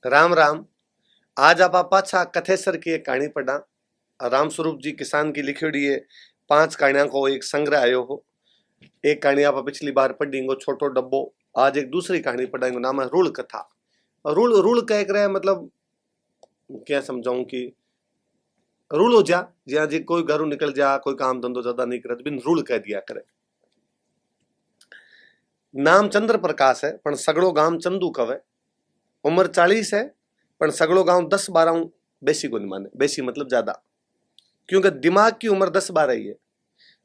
राम राम। आज आप पाछा कथेसर की एक कहानी पढ़ा। राम स्वरूप जी किसान की लिखी है 5 कहानियां को एक संग्रह आयो हो। एक कहानी आप पिछली बार पढ़ी छोटो डब्बो। आज एक दूसरी कहानी पढ़ाएंगे, नाम है रूल कथा। रूल रूल कह रहे मतलब क्या समझाऊं कि रूल हो जा ज्या जी कोई घरों निकल जा, कोई काम धंधो ज्यादा नहीं करे बिन रूल कह दिया करे। नाम चंद्र प्रकाश है पण सगड़ो गांव चंदू कवे। उम्र 40 है पण सगड़ो गांव 10-12 बेसी को नहीं माने। बेसी मतलब ज्यादा, क्योंकि दिमाग की उम्र 10-12 ही है।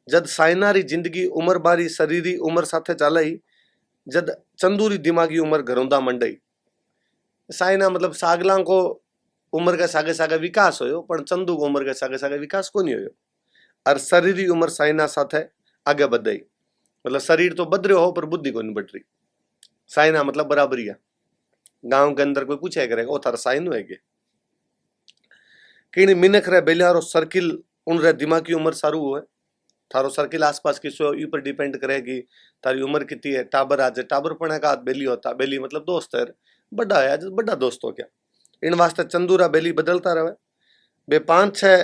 जद साइनारी जिंदगी उम्र बारी शरीरी उम्र साथे चालई, जद चंदूरी दिमागी उम्र घरोंदा मंडई। साइना मतलब सागला को उम्र के सागे सागे विकास होयो पण चंदू को उम्र के सागे सागे विकास को नहीं होयो। और शरीरी उम्र साइना साथे आगे बढ़ई। मतलब शरीर तो बद रहो हो पर बुद्धि को नहीं बढ़ रही। साइना मतलब बराबरी है। गांव के अंदर कोई पूछे करेगा ओ थारा साइन है कि मिनख रे बेलियारो सर्किल उन रे दिमाग की उम्र सारू हुए। थारो सर्किल आसपास की सो ऊपर डिपेंड करेगी तारी उम्र कितनी है। टाबर आज टाबर पढ़े का बेली होता, बेली मतलब दोस्त है, बड़ा है आज बड़ा दोस्त हो गया। इन वास्ते चंदूरा बेली बदलता रहे। बे 5-6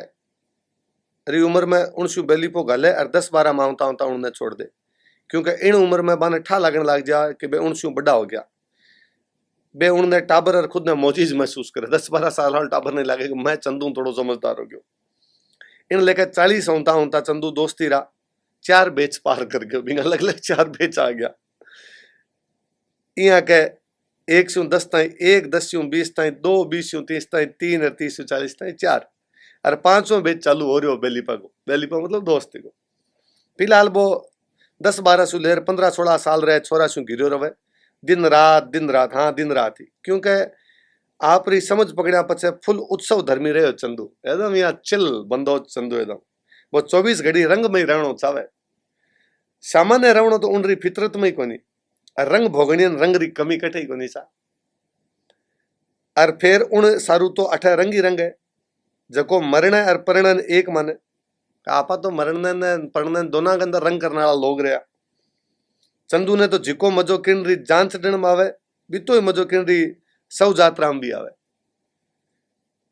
री उम्र में उनसु बेली पो गले और 10-12 माउंता होता उन्हें छोड़ दे, क्योंकि इन उम्र में बाने ठा लगने लग जा कि बे उनसु बड़ा हो गया। बे उनने टाबर और खुद ने मोजीज महसूस करे। 10-12 साल वाला टाबर नहीं लगे कि मैं चंदू थोड़ो समझदार हो गयो। इन लेके 40 होता चंदू दोस्ती रहा 4 बेच पार कर गयो। बिना लगले 4 बेच आ गया। यहाँ के 1 से 10 ताई 1, 10 से 20 ताई 2, 20 से 30 ताई 3 और 30 से 40 ताई 4 और 5वां बेच चालू हो रही हो बेलीपा को। बेलीपा मतलब दोस्ती को। फिलहाल वो 10-12 से लेर 15-16 साल रहे छोरा से घिरो रहे दिन रात। हाँ दिन रात ही, क्योंकि आप री समझ पकड़ा पछे फुल उत्सव धर्मी रहे चंदू। एकदम यहाँ चिल बंदो चंदू एकदम। वो 24 घड़ी रंग में ही रहना चाहे। सामान्य रहना तो उनरी फितरत में ही कोनी। रंग भोगनियन रंग री कमी कटे ही कोनी सा। और फिर उन सारू तो अठे रंग ही रंग है जको मरण और परिणन एक माने। आपा तो मरण ने परिणन दोनों के अंदर रंग करने वाला लोग रहा। चंदू ने तो जिको मजो किन री जान चढ़न में आवे, बीतो ही मजो किन री सौ जात्रा में भी आवे।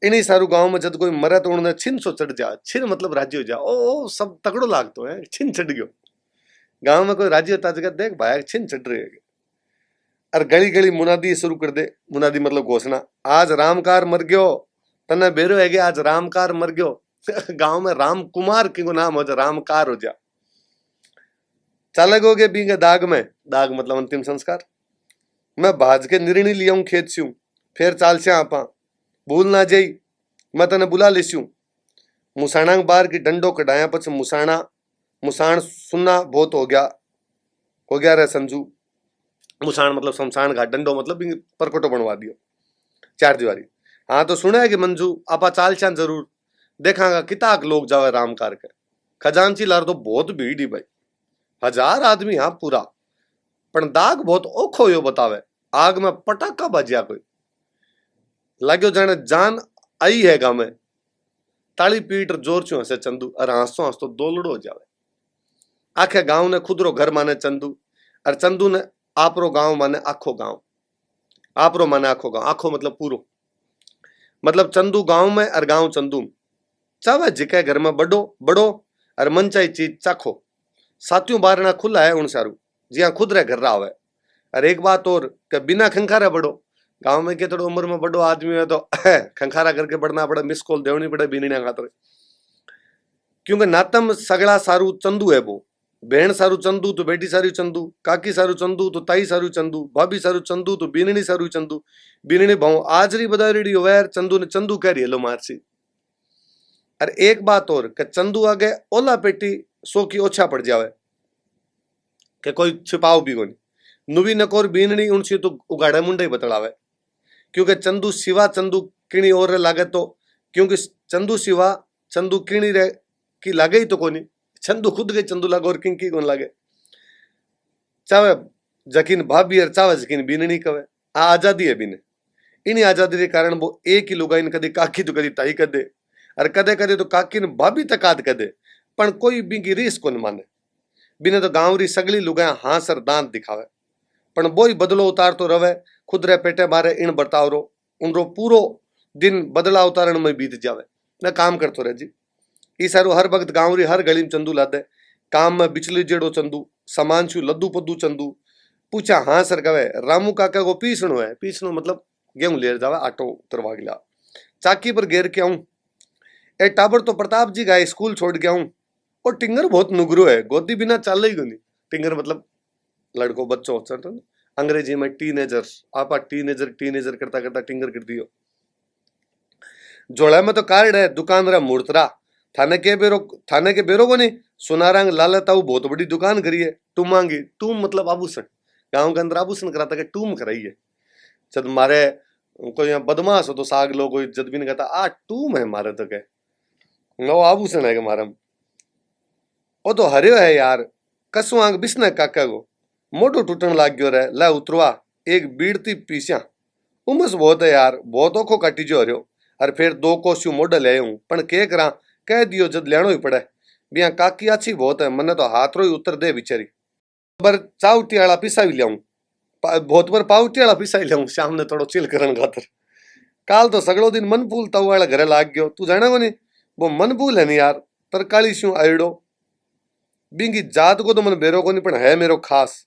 इन्हीं सारू गांव में जब कोई मरे तो उन्हें छिन सो चढ़ जा। छिन मतलब राजी हो जा। ओ सब तगड़ो लागतो है, छिन चढ़ गयो। गांव में कोई राजी होता जगह देख भाई छिन चढ़ रहे है। और गली गली मुनादी शुरू कर दे। मुनादी मतलब घोषणा, आज रामकार मर गयो। तने बेरो है आज रामकार मर गयो। गांव में राम कुमार की को नाम हो जा, रामकार हो जा। चालगोगे बींगे दाग में, दाग मतलब अंतिम संस्कार। मैं भाज के निर्णय लिया खेत से फिर चाल से आपा भूल ना जाई, मैं तने बुला लेस्यू। मुसाणा बार की डंडो कढ़ाया पछ मुसाण सुनना बहुत हो गया रे संजू। मुसाण मतलब शमशान घाट, डंडो मतलब परकोटो बनवा दियो 4 दीवारी। हाँ तो सुना है कि मंजू आपा चाल चान जरूर देखांगा किताक लोग जावे रामकार के। खजांची लार तो बहुत भीड़ ही भाई, 1000 आदमी। हाँ पूरा, पण दाग बहुत ओखो यो बतावे। आग में पटाखा बजिया कोई लाग्यो जाने जान आई है गांव में। ताली पीट जोर चो हंसे चंदू और हंसतो हंसतो दोलड़ो हो जावे। आखे गांव ने खुदरो घर माने चंदू और चंदू ने आपरो गांव माने आखो गांव। आपरो माने आखो गांव, आखो मतलब पूरो। मतलब चंदू गांव में और गांव चंदू में। चावे जिके घर में बड़ो बड़ो और मन चाही चीज चाखो। साथियों बारना खुला है उन सारू जिया खुद रे घर आवे। और एक बात और कि बिना खंखारा बड़ो। गांव में के थोड़ा उम्र में बड़ो आदमी है तो खंखारा करके बढ़ना पड़े, मिस कॉल देवनी पड़े बीनिया खातर। क्योंकि नातम सगड़ा सारू चंदू है वो। बहन सारू चंदू तो बेटी सारू चंदू, काकी सारू चंदू तो ताई सारू चंदू, भाभी सारू चंदू तो बीननी सारू चंदू। बीननी भाव आजरी बदारी वैर चंदू ने चंदू कह रही है लो मारसी। और एक बात और कि चंदू आगे ओला पेटी 100 की ओछा पड़ जावे कि कोई छिपाओ भी कोनी। नुवी नकोर बीननी उनसी तो उगाड़े मुंडे ही बतलावे। क्योंकि चंदू सिवा चंदू किणी और लागे तो, क्योंकि चंदू सिवा चंदू किणी रे की लागे ही तो कोनी। चंदू खुद के चंदू लागे और किंकी कौन लागे। चावे जकीन भाभी और चावे जकीन बीननी कवे। आ आजादी है बीने। इन्हीं आजादी के कारण वो एक ही लुगाई ने कदी काकी तो कदी ताई कर दे और कदे कदे तो काकी ने भाभी तक आद कर दे, पण कोई बिंकी रीस को माने। बिने तो गांव री सगली लुगाया हां सर दांत दिखावे, पण बोई बदलो उतार तो रवे खुद रे पेटे मारे इन बर्ताव रो। उनरो पूरो दिन बदला उतारण में बीत जावे। मैं काम करतो रह जी। ई सारू हर वक्त गाँव री हर गली में चंदू लादे। काम में बिचली जेड़ो चंदू, सामान छू लद्दू पद्दू चंदू। पूछा हाँ सर कवे रामू काका को पीसणो है। पीसणो मतलब गेहूं लेर जावे, आटो उतरवा गया। चाकी पर घेर के आऊं। ए टाबर तो प्रताप जी का स्कूल छोड़ के आऊं। और टिंगर बहुत नुगरो है, गोदी बिना चल ही कोनी। टिंगर मतलब लड़को बच्चों, अंग्रेजी में टीनेजर। आपा टीनेजर करता करता टिंगर कर दियो। जोड़ा में तो कार्ड है दुकान रा मूर्तरा। थाने के बेरो को नहीं सुनारंग लालताऊ बहुत बड़ी दुकान करी है। टूमांगी, टूम मतलब आभूषण। गांव के अंदर आभूषण कराता के टूम कराई है। जब मारे कोई यहाँ बदमाश हो तो साग लो, कोई जद भी नहीं कहता आ टूम है मारे तो के नो आभूषण है के मारम। ओ तो हरियो है यार, कसु आंग बिस्ने काका को मोटो टूटन लाग गयो रे। ला उतरवा एक बीड़ती पीसिया। उमस बहुत है यार, बहुत ओखो काटी जो हरियो। और फिर 2 कोस्यू मोडल ले हूं, पण के करा कह दियो जद लेनो ही पड़े। बिया काकी अच्छी बहुत है, मने तो हाथ रो ही उतर दे बिचारी। पर चावटी वाला पिसा भी लियाऊं, बहुत पर पावटी वाला पिसा ही लियाऊं शाम ने थोड़ो चिल करन खातर। काल तो सगड़ो दिन मनफूल ताऊ वाला घरे लाग गयो। तू जाने को नहीं वो मनफूल है नहीं यार, तरकाली शू आयडो। बिंगी जात को तो मन बेरो को नहीं, पण है मेरो खास।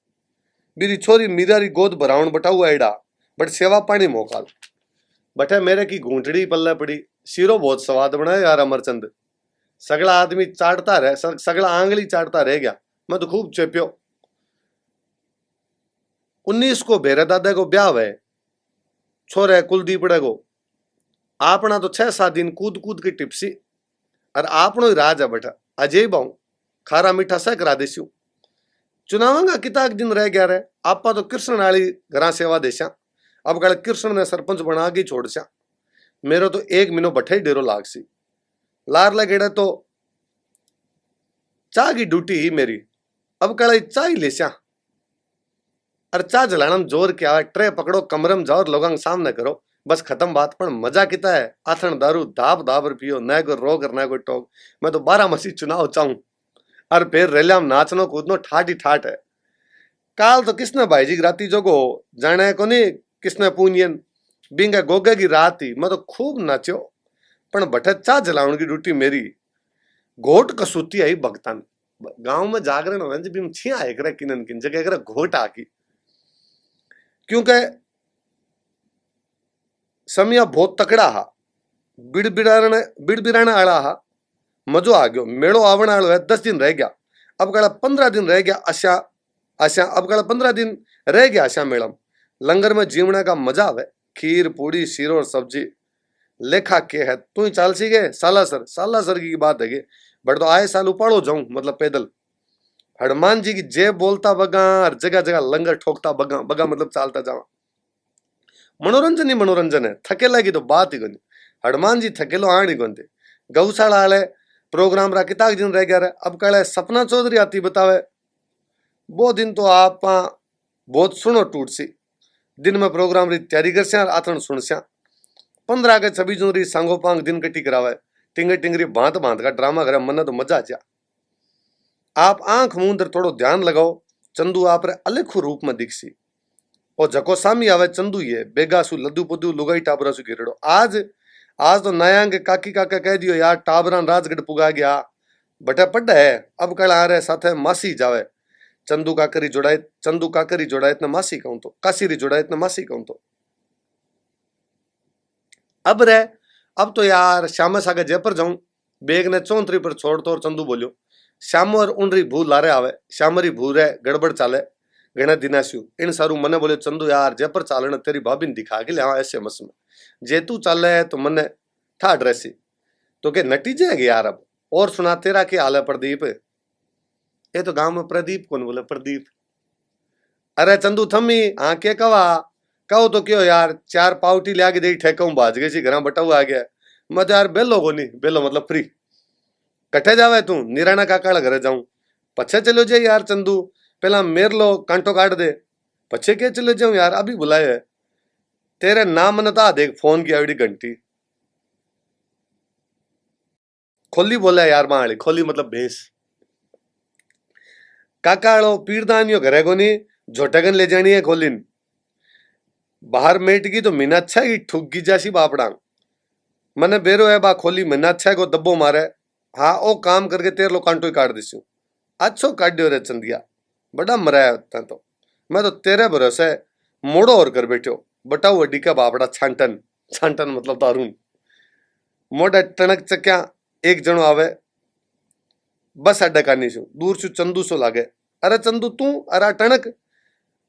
बीरी छोरी मीरारी गोद भराउन बटाऊ आयडा, बट सेवा पानी मोकाल। बटे मेरे की घूंटड़ी पल्ले पड़ी। सीरो बहुत स्वाद बनाया यार अमरचंद। सगला आदमी चाटता रहे, सगला आंगली चाटता रह गया। मैं तो खूब चेप्यो। 19 को भेरे दादा को ब्याह है, छोरे कुलदीपड़े को। आपना तो 6-7 दिन कूद कूद की टिप्सी। और आपनो ही राज है बेटा, अजय बाऊ खारा मीठा सह करा देस्यू। चुनावांगा किताक दिन रह गया रे। आपा तो कृष्ण आली घरा सेवा देशा। अब कल कृष्ण ने सरपंच बना के छोड़सा। मेरो तो 1 महीनो बठे ही डेरो लागसी। लार लगेड़े तो चाह की ड्यूटी ही मेरी। अब कल चाह ही लेसा। और चाह जलाना जोर क्या है, ट्रे पकड़ो कमरम जाओ और लोगों सामने करो, बस खत्म बात। पर मजा किता है, आथन दारू धाप धाप पियो, न कोई रोग न कोई टोक। मैं तो 12 मसी चुनाव चाहूं। और फिर रेलिया में नाचनो कूदनो ठाट ही ठाट है। काल तो किसने भाई जी राती जोगो जाने को नहीं, किसने पूनियन बिंगा गोगे की रात ही। मैं तो खूब नाच्यो, पण बठे चा जलाउन की ड्यूटी मेरी। घोट कसूती आई भगतान। गांव में जागरण हो जब हम छिया एक रे किनन किन जगह करे घोट आकी। क्योंकि समय बहुत तकड़ा हा, बिड़बिड़ाने आला हा। मजो आ गयो, मेड़ो आवण आलो है। 10 दिन रह गया, अब कड़ा 15 दिन रह गया। आशा अब कड़ा 15 दिन रह गया आशा मेड़म। लंगर में जीवने का मजा आवे। खीर पूड़ी सीरो और सब्जी लेखा के है। तू ही चाल सी गए सालासर की बात है। बट तो आए साल उपाड़ो जाऊं मतलब पैदल। हनुमान जी की जय बोलता बगा और जगह जगह लंगर ठोकता बगा। बगा मतलब चालता जावा। मनोरंजन ही मनोरंजन है, थकेला की तो बात ही कोनी। हनुमान जी थकेलो आण ही कोनी। गौशाला आले प्रोग्राम रा किताक दिन रह गया। अब कल सपना चौधरी आती बतावे। वो दिन तो आप बहुत सुनो टूट सी। दिन में प्रोग्राम री तैयारी कर आथन सुन 15 अगस्त 26 जनवरी सांगोपांग दिन कटी करावे। टिंगर टिंगरी भांत भांत का ड्रामा करे। मन तो मजा आ। आप आंख मूंदर थोड़ो ध्यान लगाओ, चंदू आप रे अलेखु रूप में दिखसी। और जको सामी आवे चंदू ये बेगासु लद्दू पद्दू लुगाई टाबरा सु घेरेड़ो। आज तो नयांग काकी काका कह दियो यार टाबरान राजगढ़ पुगा गया। बटे पड्डा है। अब कल आ रहे साथे मासी जावे। चंदू काकरी जोड़ायत ने मासी कहूं तो, काशीरी जोड़ायत ने मासी कहूं तो। अब तो यार श्याम सागे जयपुर जाऊं। बेग ने 34 पर छोड़ तो। और चंदू बोलियो श्याम और उनरी भू लारे आवे। श्यामरी भू रे गड़बड़ चाले घना दिनास्यू। इन सारू मने बोले चंदू यार जयपुर चालने तेरी भाभी ने दिखा के लिया ऐसे मस में। जे तू चाले तो मने था ड्रेसी तो के नटी जाएगी यार। अब और सुना तेरा के हाल है प्रदीप। ये तो गांव में प्रदीप कौन बोले प्रदीप। अरे चंदू थम्मी हाँ के कवा कहो तो क्यों यार 4 पावटी लिया के दे ठेकाऊ बाज गई सी घर बटाऊ आ गया। मैं तो यार बेलो को नहीं, बेलो मतलब फ्री। कट्ठे जावे तू निराना काका घरे जाऊं। पछे चलो जाए यार चंदू, पहला मेर लो कांटो काट दे, पछे के चले जाऊं यार। अभी बुलाए है तेरे नाम न था देख फोन की आईडी घंटी खोली बोला यार। मां खोली मतलब भैंस। काका पीरदानियो घरे को नहीं झोटगन ले जानी है खोलिन। बाहर मेट गई तो मीना अच्छा की ठुगी जैसी बापड़ा मने बेरो है बा खोली महीना अच्छा को दब्बो मारे। हाँ ओ काम करके तेर लो कांटो ही काट दिसू। अच्छो काट्यो रे चंदिया बड़ा मराया था तो मैं तो तेरे भरोसे मोड़ो और कर बैठो बताओ वड्डी का बापड़ा छांटन छांटन मतलब दारून मोड़ा टणक चक्या एक जनो आवे बस अड्डा कानी छू दूर छू चंदू सो लागे। अरे चंदू तू अरे टणक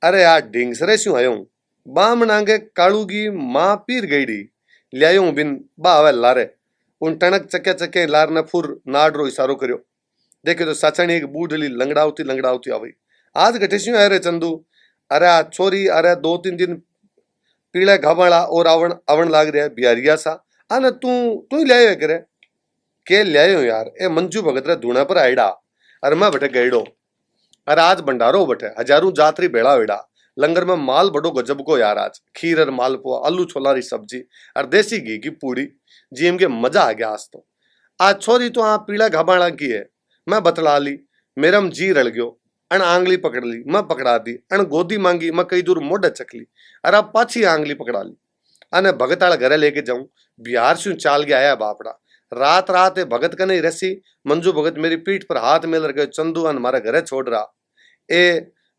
अरे यार ढींगसरे शू आयो बामणांगे कालू की मां पीर गईडी लियायो बिन बा आवे लारे उन टणक चक्या चक्या लार ने फुर नाड रो इशारो करियो। देखे तो साचणी एक बूढ़ली लंगड़ावती आई। आज घटेश्यू है रे चंदू अरे आ छोरी अरे 2-3 दिन पीले घावला और आवण आवण लाग रहा है बिहारिया सा आने तू तू ही लियायो करे के लियायो यार ए मंजू भगत रे धूना पर आईडा अरे मैं बटे गईडो। अरे आज भंडारो बटे हजारों जात्री भेड़ा वेड़ा लंगर में माल बड़ो गजब को यार आज खीर और मालपुआ आलू छोला री सब्जी और देसी घी की पूड़ी जीम के मजा आ गया आज तो। आज छोरी तो आप पीला घबाड़ा की है मैं बतला ली मेरम जी रल गयो अण आंगली पकड़ ली मैं पकड़ा दी अण गोदी मांगी मैं कई दूर मोढ़ चकली अरे अब पाछी आंगली पकड़ा ली अने भगत आला घरे लेके जाऊं बिहार से चाल के आया बापड़ा रात रात भगत का नहीं रसी मंजू भगत मेरी पीठ पर हाथ मेल रखे चंदू अन मारा घरे छोड़ रहा ए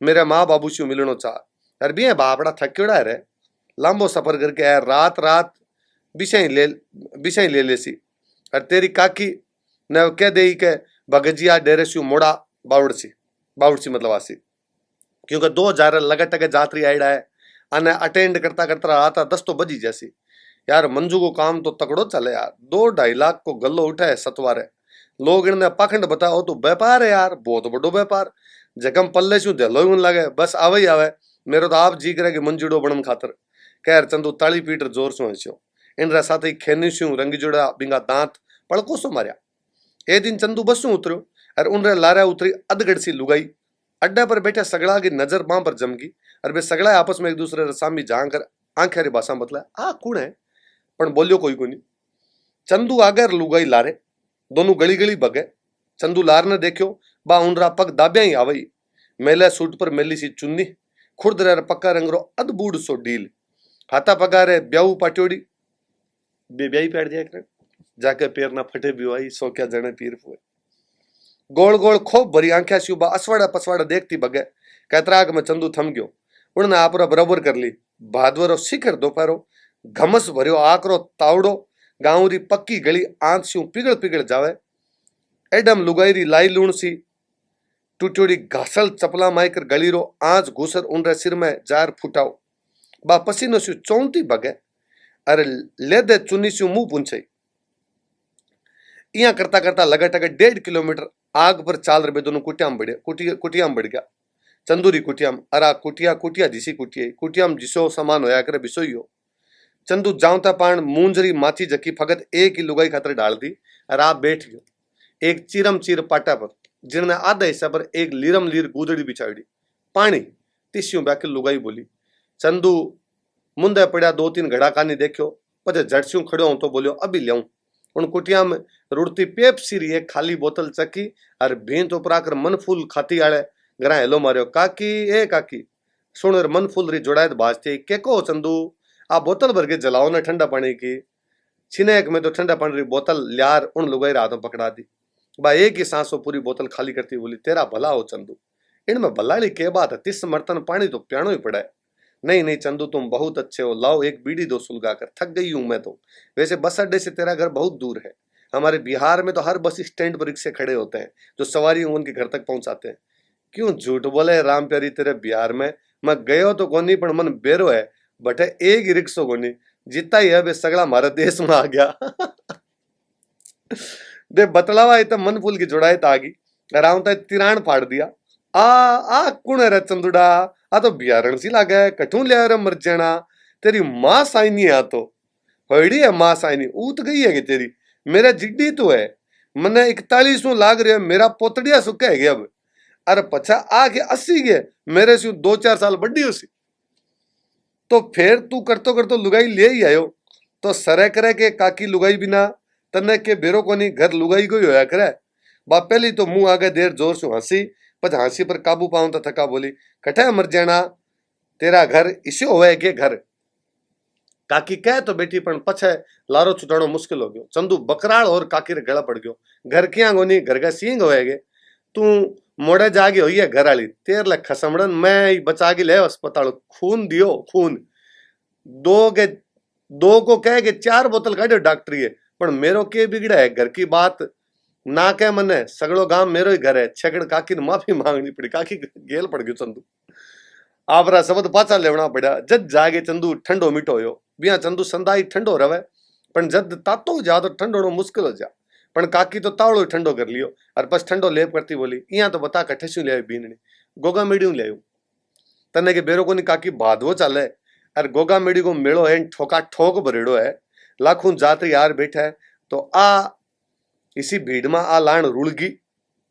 मेरे माँ बाबू से मिलनो चाह अरे भी बापड़ा थक्योड़ा रे लांबो सफर करके आया रात रात बिछाई ले लेसी और तेरी काकी ने कह दे के भगजिया डेरे से मोड़ा बावड़सी मतलब आसी क्योंकि 2000 लगट के जात्री आईडा है अने अटेंड करता करता रात 10 तो बजी जैसी यार मंजू को काम तो तकड़ो चले यार 2-2.5 लाख को गल्लो उठा है सतवारे लोग इन्हें पाखंड बताओ तो व्यापार है यार बहुत बड़ो व्यापार जगम पल्ले शू दहलो ही लगे बस आवे ही आवे मेरो तो आप जी करे कि मंजूडो बनम खातर कह चंदू ताली पीटर जोर सो हंस्यो इन साथ ही खेनी शू रंगी जोड़ा बिंगा दांत पड़को सो मारिया। ए दिन चंदू बस उतरो और उन लारा उतरी अधगढ़ सी लुगाई अड्डा पर बैठा सगड़ा की नजर बां पर जमगी और वे सगड़ा आपस में एक दूसरे रसामी झांक कर आंखें री भाषा बतला आ कौन है पण बोलियो कोई को नहीं। चंदू आगे लुगाई लारे दोनों गली गली बगे चंदू लार ने देखियो बा उनरा पग दाबिया ही आवई मेले सूट पर मेली सी चुन्नी खुर्द रे पक्का रंग रो अदबूड़ सो डील हाथा पगारे ब्याऊ पाट्योड़ी ब्याई पैड़ दिया जाके पैर ना फटे भी आई सो क्या जने पीर हुए गोल गोल खूब भरी आंखें शुबा असवाड़ा पसवाड़ा देखती बगे कैतराग में चंदू थम गयो उन्हें आपरा बराबर कर ली भादवरो शिखर दोपहरो घमस भरियो आकरो तावड़ो गाँव री पक्की गली आंत शू पिघल पिघल जावे एडम लुगाई री लाई लूण सी टूटोड़ी घासल चपला माइकर गली रो आंच घुसर उनरे सिर में जार फुटाओ बा पसीनो शू चौंती बगे अरे ले दे चुनी शू मुंह पूछे इया करता करता लगातार 1.5 किलोमीटर आग पर चाल रहे दोनों कुटियाम बढ़ गया चंदूरी कुटियाम अरा कुटिया जिसी कुटियाम जिसो समान होया करे बिसोई हो। चंदू जावता पान मूंजरी माची जकी फगत एक ही लुगाई खातर डाल दी और आप बैठ गयो एक चिरम चीर पाटा पर जिन्हें आधा हिस्सा पर एक लीरम लीर गुदड़ी बिछाड़ी पानी तिस्यू बैक लुगाई बोली। चंदू मुंदे पड़ा 2-3 घड़ा कानी देखियो पचे झटस्यू खड़ो हूं तो बोलियो अभी लियाऊं उन कुटिया में रुड़ती पेप्सी री एक खाली बोतल चकी और भींत उपरा कर मन फूल खाती आले गरा हेलो मारियो काकी ए काकी सुन मन फूल री जोड़ायत बाजती के को चंदू आ बोतल भर के जलाओ ना ठंडा पानी की छिने एक में तो ठंडा पानी री बोतल लियार उन लुगाई हाथों पकड़ा दी बा एक ही सांसों पूरी बोतल खाली करती बोली तेरा भला हो चंदू इनमें भलाड़ी के बात है 30 मर्तन पानी तो प्यानो ही पड़ा है। नहीं चंदू तुम बहुत अच्छे हो लाओ एक बीड़ी दो सुलगा कर थक गई हूं मैं तो वैसे बस अड्डे से तेरा घर बहुत दूर है हमारे बिहार में तो हर बस स्टैंड पर रिक्शे खड़े होते हैं जो सवारी उनके घर तक पहुंचाते हैं। क्यों झूठ बोले राम प्यारी तेरे बिहार में मैं गयो तो कोनी पर मन बेरो है बटे एक ही रिक्शो कोनी जितना ही है वे सगला हमारे देश में आ गया दे बतलावा इतना मन फूल की जोड़ायत आ गई रावता तिरान फाड़ दिया आ कुण है चंदुड़ा आ तो बिहारण सी लागे कठू लिया रे मर जाना तेरी मां साइनी आ तो होड़ी है मां साइनी ऊत गई है कि तेरी मेरा जिड्डी तो है मने 41 लाग रहा है मेरा पोतड़िया सुख है अब अरे पछा आ के 80 के मेरे से 2-4 साल बड़ी उसी तो फिर तू करतो लुगाई ले ही आयो तो सरे करे के काकी लुगाई बिना तने के बेरो कोनी घर लुगाई को ही होया करे बा पहली तो मुंह आगे देर जोर से हंसी पर हंसी पर काबू पाऊं तो थका बोली कठे मर जाना तेरा घर इसे होवे के घर काकी कह तो बेटी पण पछे लारो छुटाणो मुश्किल हो गयो। चंदू बकराल और काकी रे गला पड़ गयो। घर क्या गोनी घर का सींग होएगे, तू मोड़े जागी होई है घर वाली तेर ले खसमड़न मैं बचा के ले अस्पताल खून दियो खून दो को कह के 4 बोतल काढ़ो डॉक्टरी है, पर मेरो के बिगड़ा है घर की बात ना कह मने सगड़ो गांव मेरो ही घर है। छेकड़ काकी ने माफी मांगनी पड़ी, काकी गेल पड़ गयो चंदू। आपरा शब्द पाचा लेवना पड़ा। जद जागे चंदू ठंडो मीठो होयो, बिया चंदू संदाई ठंडो रवे, पण जद तातो जा तो ठंडो मुश्किल हो जा। पण काकी तो तावड़ो ठंडो कर लियो और बस ठंडो लेप करती बोली इया तो बता कठेसू ले बीननी गोगा मेडियू ले तने के बेरो कोनी काकी भादवो चाले और गोगा मेडी को मेड़ो है ठोका ठोक भरेड़ो है, लाखों जात्री यार बैठा है। तो आ इसी भीड़ में आ लाण रुड़गी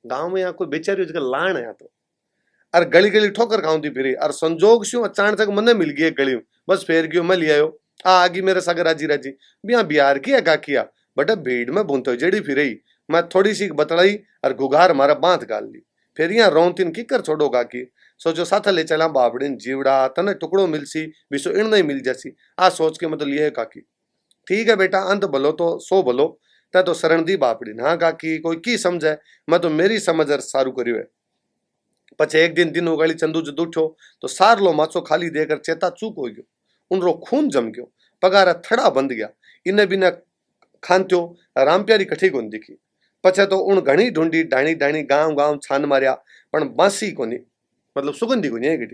गांव में यहाँ कोई बेचारी लाण है तो और गली गली ठोकर खाऊंदी फिरी और संजोग से अचानक मने मिल गई गली बस फेर गयो मैं लिया आ आगी मेरे सगे राजी राजी बिया बिहार की है काकिया बटे भीड़ में भूनते जेड़ी फिर मैं थोड़ी सी बतलाई और गुगार मारा बांध गाल ली फिर यहाँ रोंतीन की कर छोड़ो काकी सोचो साथ ले चला बाबड़ीन जीवड़ा तने टुकड़ो मिलसी बिसो इन नहीं मिल जासी आ सोच के मतलब लिए काकी ठीक है बेटा अंत भलो तो सो भलो तै तो शरण दी बापड़ीन हाँ काकी कोई की समझे मैं तो मेरी समझ सारू करियो है। पछे एक दिन उगाड़ी चंदू जद उठो तो सार लो माचो खाली देकर चेता चूक हो गयो उनरो खून जम गयो पगारा थड़ा बंद गया इन्हें बिना खानत्यो राम प्यारी कठी कोनी दिखी। पछे तो उन घणी ढूंढी डाणी डाणी गांव गांव छान मारिया पण बांसी कोनी मतलब सुगंधी कोनी है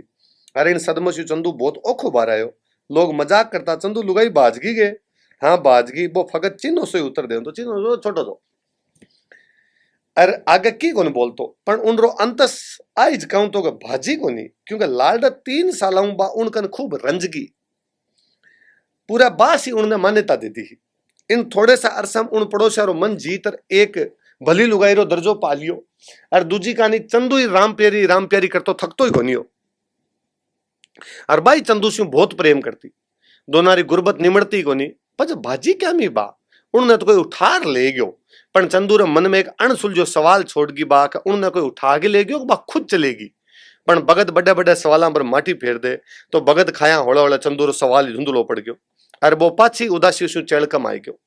अरे इन सदमसी चंदू बहुत ओखो बार आयो। लोग मजाक करता चंदू लुगाई बाजगी गए हाँ बाजगी वो फकत चिन्हो से उतर दे तो चिन्हो छोटो तो अरे आगे की कोनी बोलतो पण उनरो अंतस आइज कहूं तो भाजी कोनी क्योंकि लालडा 3 साल बा उनकन खूब रंजगी पूरा बास ही उनने मान्यता दी थी। इन थोड़े सा अरसम उन पड़ोसियारो मन जीतर एक भली लुगाईरो दर्जो पा लियो और दूजी कहानी चंदू ही राम प्यारी करतो थकतो ही कोनियो और बाई चंदू से बहुत प्रेम करती दोनारी गुर्बत निमड़ती कोनी पर भाजी क्या मी बा उनने तो कोई उठार ले गयो पण चंदू रे मन में एक अणसुलझो सवाल छोड़ गई बा कि उनने कोई उठा के ले गयो बा खुद चलेगी पण भगत बड़े बड़े सवालों पर माटी फेर दे तो भगत खाया होड़ा होड़ा चंदू रो सवाल धुंधलो पड़ गयो और वो पाछी उदासी से चेड़कम आई गयो।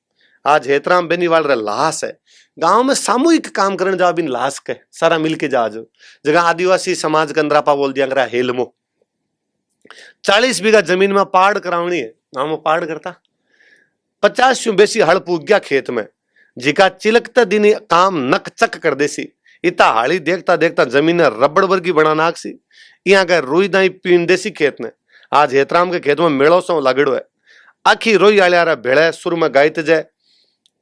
आज हेतराम बेनीवाल रे लाश है गांव में सामूहिक काम करने जा बिन लाश के सारा मिलके जा जगह आदिवासी समाज के अंदरापा बोल दिया हेलमो 40 बीघा जमीन में पाड़ करावनी है गांव में पाड़ करता 50 से बेसी हड़ पूग गया खेत में जिका चिलकता दिन काम नक चक कर देसी इता हाड़ी देखता देखता जमीन रबड़ वर्गी बना नाक सी यहाँ का रोई दाई पीन देसी खेत ने। आज हेतराम के खेत में मेड़ो सो लगड़ो है आखी रोई आलियारा भेड़े सुर में गायते जाए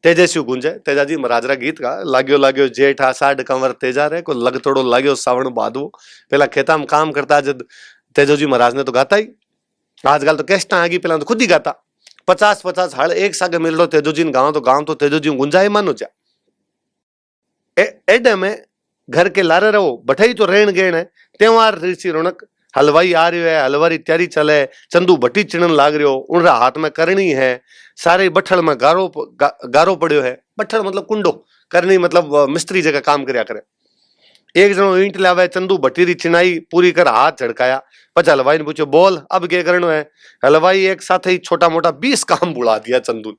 तेजस्वी गुंजे तेजाजी महाराजरा गीत का लाग्यो लाग्यो जेठा साड कंवर तेजा रे को लग तोड़ो लाग्यो सावण बादवो पहला खेता में काम करता जब तेजोजी महाराज ने तो गाता ही आजकल तो कैस्टा आ गई पहला तो खुद ही गाता 50-50 हड़ एक सागे मिल लो तेजोजी गाँव तो तेजोजी गुंजाए मानो जा एडे में घर के लारे रहो बठाई तो रेण गेण है त्योहार ऋषि रौनक हलवाई आ रही है हलवारी तैयारी चले चंदू भट्टी चिड़न लाग रही हो उनरा हाथ में करनी है सारे बठल में गारो पड़ियो है बठल मतलब कुंडो करनी मतलब मिस्त्री जगह काम करया करे। एक जनो ईंट लावे चंदू भट्टी री चिनाई पूरी कर हाथ झड़काया पच हलवाई ने पूछो बोल अब क्या करनो है। हलवाई एक साथ ही छोटा मोटा 20 काम बुला दिया चंदू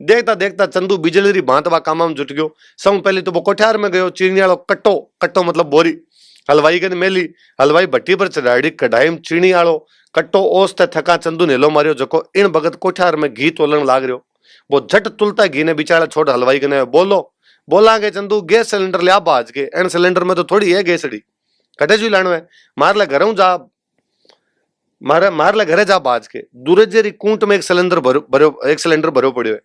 देखता देखता चंदू बिजली री भांतवा काम में जुट गयो। सब पहले तो वो कोठार में गयो चीनी वालो कट्टो मतलब बोरी हलवाई के मेली हलवाई भट्टी पर चढ़ाड़ी कढ़ाई में चीनी आलो कट्टो ओस ते थका चंदू ने हेलो मारियो जको इन भगत कोठार में घी तोलन लाग रहो वो झट तुलता घी ने बिचारा छोड़ हलवाई के बोलो बोला के चंदू गैस सिलेंडर ले बाज के एन सिलेंडर में तो थोड़ी है गैसड़ी कटे जी लानो है मार ले घरों जा मार ले घरे जा बाज के दूरे जेरी कूंट में एक सिलेंडर भरो पड़ियो है।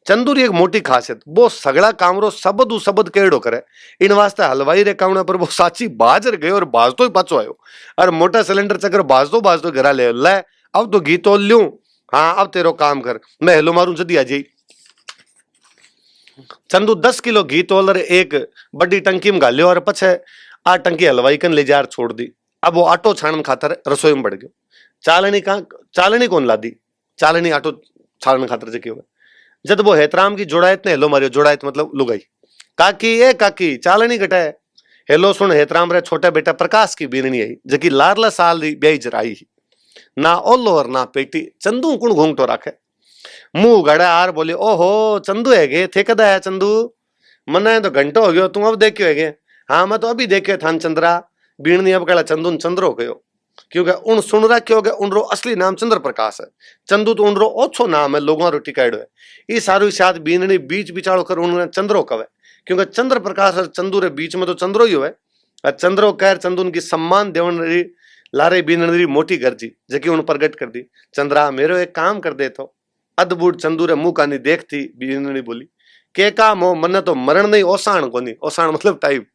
चंदू री एक मोटी खासियत वो सगड़ा कामरो सबद केड़ो करे इन वास्ते हलवाई रे कावना पर वो साची बाजर गयो और बाजतो ही पाछो आयो और मोटा सिलेंडर चक्कर बाजतो घरा ले अब तो घी तोल लूं हाँ अब तेरो काम कर मैं हेलो मारू जदी आ जाई। चंदू 10 किलो घी तोल रे एक बड़ी टंकी में गालियो और पछे आ टंकी हलवाई कन ले जार छोड़ दी। अब वो आटो छाणन खातर रसोई में बढ़ गयो। चालनी कौन ला दी चालनी आटो छाणन खातर जे क्यों जब वो हेतराम की जोड़ायत ने हेलो मारियो जोड़ायत मतलब लुगाई काकी चालनी घटा है हेलो सुन हेतराम रे छोटे बेटा प्रकाश की बीरणी आई जकी लारला साल री ब्याई जराई ना ओलो और ना पेटी चंदू कुण घूंघटो राखे मुंह उगाड़ा आर बोले, ओहो चंदू है गे, थे कदा है चंदू, मना तो घंटो हो गयो, तुम अब देखियो है गे। हाँ मैं तो अभी देखियो थान चंद्रा, बीणनी अब कला चंदू न चंद्रो गयो, क्योंकि उन सुन रखियो के उनरो असली नाम चंद्र प्रकाश है, चंदू तो उनरो ओछो नाम है, लोगों रो टिकाड़ो है। ई सारू शायद बीणनी बीच बिचाड़ो कर उन्होंने चंद्रो कवे, क्योंकि चंद्र प्रकाश और चंदू रे बीच में तो चंद्रो ही होवे। चंद्रो कह चंदू की सम्मान देवन री लारे बीनरी मोटी गर्जी जकी उन प्रगट कर दी। चंद्रा मेरो एक काम कर दे तो। अद्भुत चंदू रे मुंह कानी देखती बीनरी बोली, के काम हो, मन तो मरण नहीं, ओसाण कोनी, ओसाण मतलब टाइप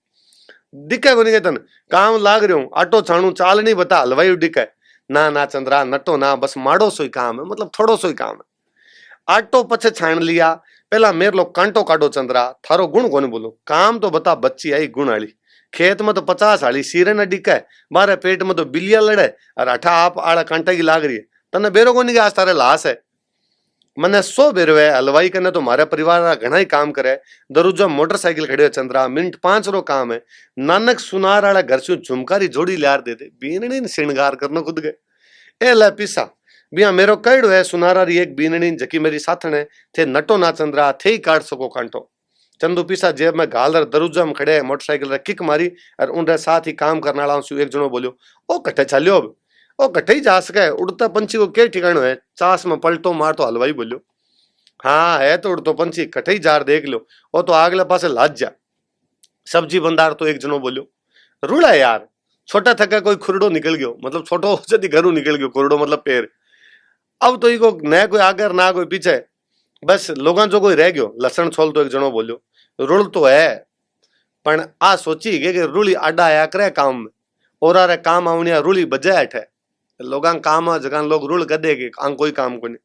दिखे कोनी के तन काम लाग रहे हो, आटो छाणू चाल नहीं बता हलवाई दिखे, ना ना चंद्रा नटो ना, बस माड़ो सो ही काम है, मतलब थोड़ो सो ही काम है। आटो पछे छाण लिया, पहला मेरे लो कांटो काटो चंद्रा, थारो गुण कोनी बोलो, काम तो बता बच्ची आई गुण आली, खेत में तो 50 हाली सीरे न डिके, मारे पेट में तो बिलिया लड़े, और अठा आप आड़ा कांटा की लाग रही है, तने बेरो कोनी के आज तारे लाश है। मने 100 बेरो है, हलवाई करने तो मारे परिवार घना ही काम करे, दरुजा मोटरसाइकिल खड़े हो चंद्रा, मिनट 5 रो काम है, नानक सुनार आड़ा घर से झुमकारी जोड़ी लार दे दे, बीननी श्रृंगार करना खुद गए। ए ले पिसा बिया मेरो कड़ो है सुनारा री एक बीननी जकी मेरी साथन है, थे नटो ना चंद्रा, थे ही काट सको कांटो। चंदू पीसा जेब में गाल दरुजा में खड़े मोटरसाइकिल किक मारी, और उनके साथ ही काम करने वाला एक जनो बोलियो, ओ कट्ठे चलियो अब, ओ कट्ठे ही जा सके, उड़ता पंछी को क्या ठिकानो है, चास में पलटो मार तो हलवाई बोलियो, हाँ है तो उड़तो पंछी, कट्ठे ही जार देख लो, ओ तो आगले पासे लाज जा। सब्जी बंदार तो एक जनो बोलियो, रूड़ा यार, छोटा थका कोई खुरडो निकल गयो, मतलब छोटो जदी घरू निकल गयो, खुरडो मतलब पैर, अब तो इको न कोई आगे ना कोई पीछे, बस लोगा जो कोई रह गयो, लसन छोल तो एक जनो बोलियो, रुल तो है पण आ सोची के रुली आडा आया करे काम में, और रे काम आवनिया रुली बजाय अठे, लोगां काम जगह लोग रुल गदे के आं कोई काम को नहीं।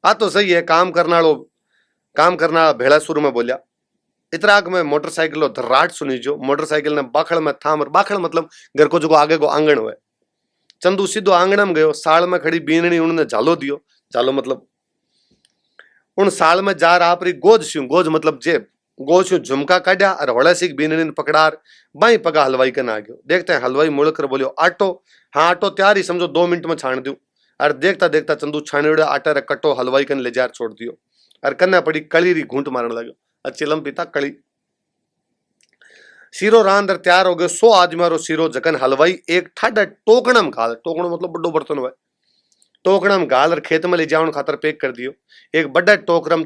आ तो सही है, काम करना भेड़ा सुर में बोलिया। इतराक में मोटरसाइकिल धराट सुनी जो, मोटरसाइकिल ने बाखड़ में थाम, और बाखड़ मतलब घर को जो आगे को आंगण हुए। चंदू सीधो आंगण में गयो, साल में खड़ी बीननी उन्होंने झालो दियो, झालो मतलब उन साल में जार आपरी गोज स्यू, गोज मतलब जेब, गोज स्यू झुमका काढ़ा और होड़े सिख बीननी पकड़ार बाई पगा हलवाई के ना गयो। देखते हैं हलवाई मुड़ कर बोलियो, आटो, हाँ आटो तैयार ही समझो, 2 मिनट में छाण दू। और देखता देखता चंदू छाने आटा रे कट्टो हलवाई कन ले जार छोड़ दियो, और कन्या पड़ी कली री घूंट मारन लगे, चिलम पीता कली सीरो रांदर तैयार हो गयो। 100 आदमी रो सीरो जकन हलवाई एक ठाडा टोकणम घाल, टोकणो मतलब बड़ो बर्तन हुआ, टोकणम घाल और खेत में ले जावन खातर पैक कर दियो। एक बड़ा टोकरम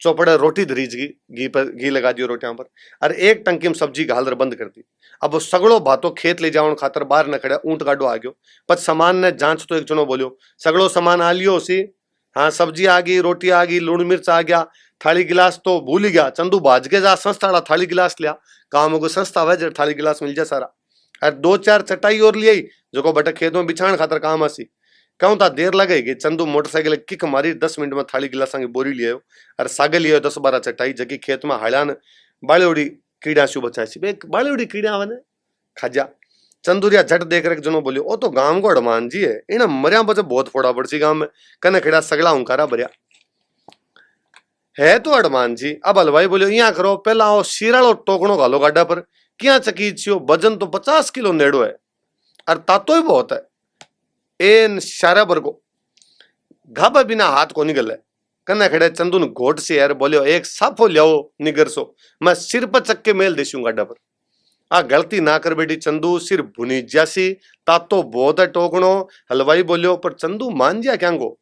चौपड़ रोटी धरीज घी लगा दियो रोटियां पर, और एक टंकी में सब्जी घाल बंद कर दी। अब वो सगड़ो भातो खेत ले जावन खातर बाहर न खड़ा, ऊंट गाडो आ गयो। पर सामान ने जांच तो एक जनो बोलियो, सगड़ो सामान आ लियो सी, हाँ सब्जी आ गई, रोटी आ गई, लूण मिर्च आ गया, थाली गिलास तो भूल ही गया। चंदू भाज के जा संस्था थाली गिलास लिया, काम होगा संस्था है जब थाली गिलास मिल जाए सारा, और 2-4 चटाई और लिया जो को बटे खेत में बिछाण खातर काम आसी। कहूं था देर लगेगी, चंदू मोटरसाइकिल किक मारी, 10 मिनट में थाली गिलासा की बोरी लियो और सागे लियो 10-12 चटाई जकी खेत में हाड़ान बालेवड़ी कीड़ा शू बचाए सी, बालेवड़ी कीड़ा आवे खाजा। चंदूरिया झट देख रहे जनो बोलियो, ओ तो गांव को हनुमान जी है, इन्हें मरिया बचे बहुत फोड़ा पड़सी गांव में, कने खेड़ा सगला हुंकारा भरिया है तो हनुमान जी। अब हलवाई बोलियो, यहाँ करो पहला ओ शीरालो टोकनो घालो गाडा पर, क्या चकी छियो, वजन तो 50 किलो नेड़ो है, और तातो ही बहुत है, एन सारा बरगो घाबा बिना हाथ को निकल है। कन्ने खड़े चंदू ने घोट से यार बोलियो, एक साफो लियाओ निगर सो, मैं सिर पर चक्के मेल देसूं गाडा पर। आ गलती ना कर बेटी चंदू, सिर भुनी जासी, तातो बहुत है टोकनो। हलवाई बोलियो, पर चंदू मान जा क्या गो,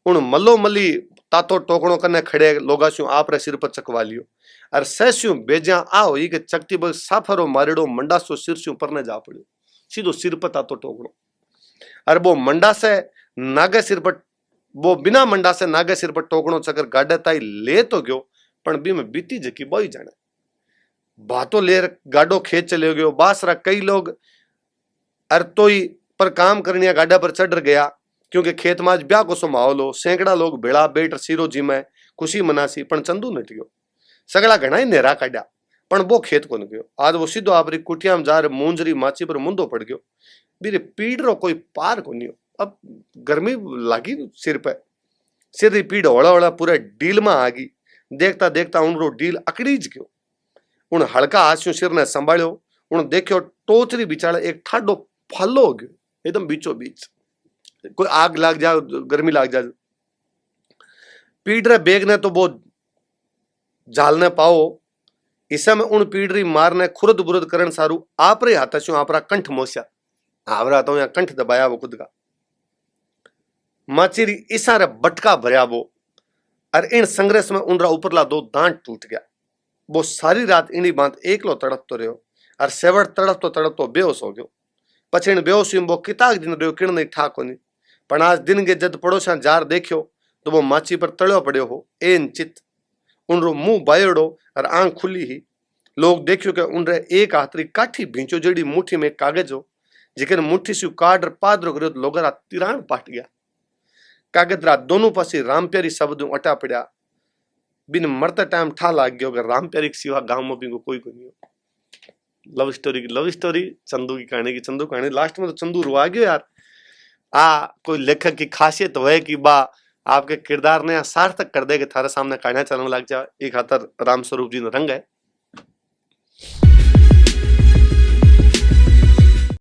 उन मल्लो मल्ली तातो टोकनो कन्ने खड़े लोगा शू आप रे सिर पर चकवा लियो, और सहस्यू बेजा आ होई के चकती बग साफरो मारेड़ो मंडा सो सिर शू पर ने जा पड़ियो, सीधो सिर पर तातो टोकनो। और वो मंडा से नागे सिर पर, वो बिना मंडा से नागे सिर पर टोकनो चकर गाडे ताई ले तो गयो, पण बी में बीती जकी बोई जाने बातो ले गाडो खेत चले गयो। बासरा कई लोग अरतोई पर काम करनिया गाडा पर चढ़ गया, क्योंकि खेत में आज ब्याह को सो माहौल हो, सैकड़ा लोग भेड़ा बेट सीरो जी में खुशी मनासी, पण चंदू नट गयो। सगड़ा घना ही नेरा काढ़ा, पण वो खेत को न गयो। आज वो सीधो आपरी कुटिया में जार मूंजरी माची पर मुंदो पड़ गयो। बीरे पीड़ रो कोई पार को नहीं हो, अब गर्मी लागी सिर पे, सिर री पीड़ होला होला पूरे डील में आ गई। देखता देखता उन डील अकड़ीज गयो। उन हल्का हास्यों सिर ने संभाळ्यो, उन देखियो टोचरी बिचाड़े एक ठाडो फल्लो हो गयो, एकदम बीचो बीच, कोई आग लाग जा, गर्मी लाग जा। पीड़ रे बेग ने तो वो झालने पाओ, इसे में उन पीड़री मारने खुरद बुरद करण सारू आप रे हाथ छू आपरा कंठ मोस्या, आवरा तो या कंठ दबाया वो खुद का माचिरी इसारे बटका भरया वो, और इन संघर्ष में उनरा उपरला दो दांत टूट गया। वो सारी रात इनी बात एकलो तड़पतो रहो और सेवड़ तड़पतो बेहोश हो गयो। पछी बेहोशी वो किताक दिन रहो किण नहीं ठा कोनी, पण आज दिन के जद पड़ोसा जार देखियो तो वो माची पर तड़ो पड़ो हो एन चित, उनरो मुंह बायड़ो और आंख खुली ही। लोग देखियो के उनरे एक हाथरी काठी भींचो जड़ी मुट्ठी में कागज हो, जिकर मुट्ठी से काट पादरो करो लोगरा तिराण पाट गया। कागजरा दोनों पासे राम प्यारी शब्द अटा पड़ा, बिन मरते टाइम ठा लाग गयो कि राम प्यारी के सिवा गांव में भी कोई नहीं हो। लव स्टोरी चंदू की कहानी चंदू कहानी लास्ट में तो चंदू रुआ गयो यार। कोई लेखक की खासियत है कि बा आपके किरदार ने सार्थक कर दे कि थारे सामने कहानियां चलने लग जाए। एक हाथर राम स्वरूप जी ने रंग है।